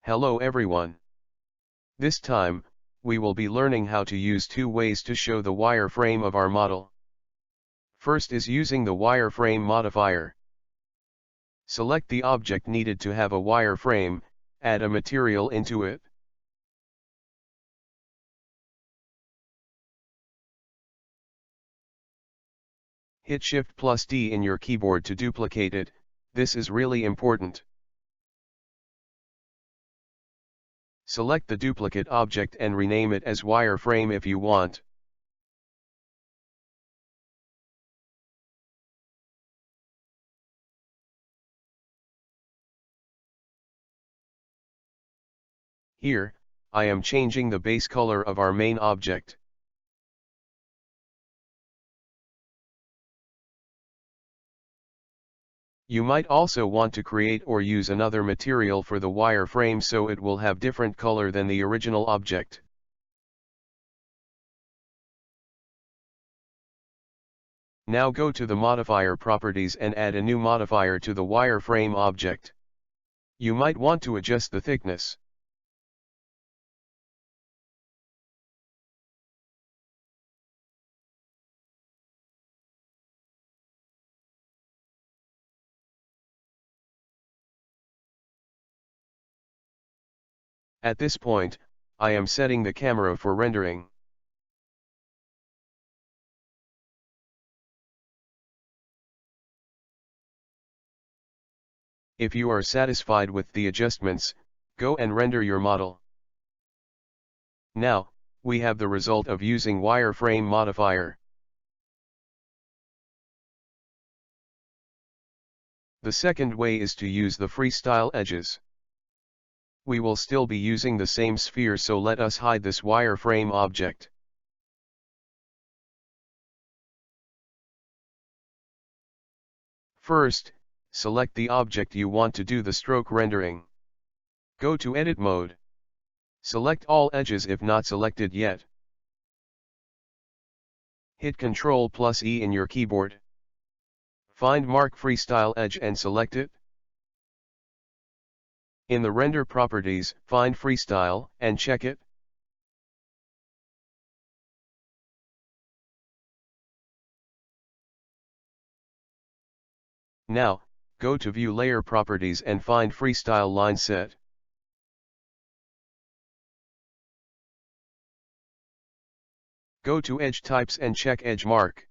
Hello everyone. This time, we will be learning how to use two ways to show the wireframe of our model. First is using the wireframe modifier. Select the object needed to have a wireframe, add a material into it. Hit Shift+D in your keyboard to duplicate it. This is really important. Select the duplicate object and rename it as wireframe if you want. Here, I am changing the base color of our main object. You might also want to create or use another material for the wireframe so it will have different color than the original object. Now go to the modifier properties and add a new modifier to the wireframe object. You might want to adjust the thickness. At this point, I am setting the camera for rendering. If you are satisfied with the adjustments, go and render your model. Now, we have the result of using wireframe modifier. The second way is to use the FreeStyle edges. We will still be using the same sphere, so let us hide this wireframe object. First, select the object you want to do the stroke rendering. Go to Edit Mode. Select all edges if not selected yet. Hit Ctrl+E in your keyboard. Find Mark FreeStyle Edge and select it. In the render properties, find FreeStyle and check it. Now, go to View Layer Properties and find FreeStyle Line Set. Go to Edge Types and check Edge Mark.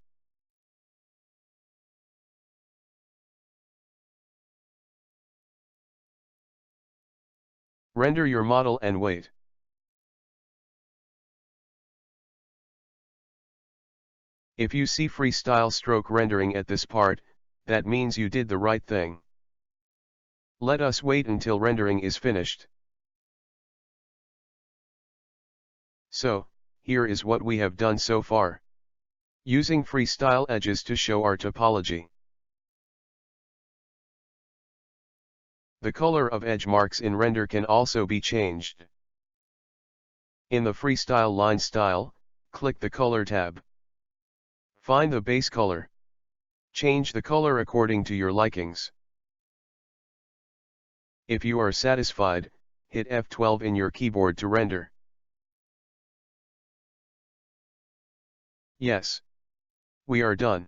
Render your model and wait. If you see FreeStyle stroke rendering at this part, that means you did the right thing. Let us wait until rendering is finished. So, here is what we have done so far. Using FreeStyle edges to show our topology. The color of edge marks in render can also be changed. In the FreeStyle Line Style, click the Color tab. Find the base color. Change the color according to your likings. If you are satisfied, hit F12 in your keyboard to render. Yes. We are done.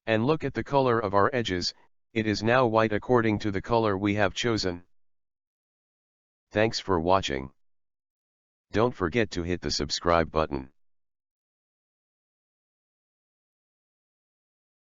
And look at the color of our edges. It is now white according to the color we have chosen. Thanks for watching. Don't forget to hit the subscribe button.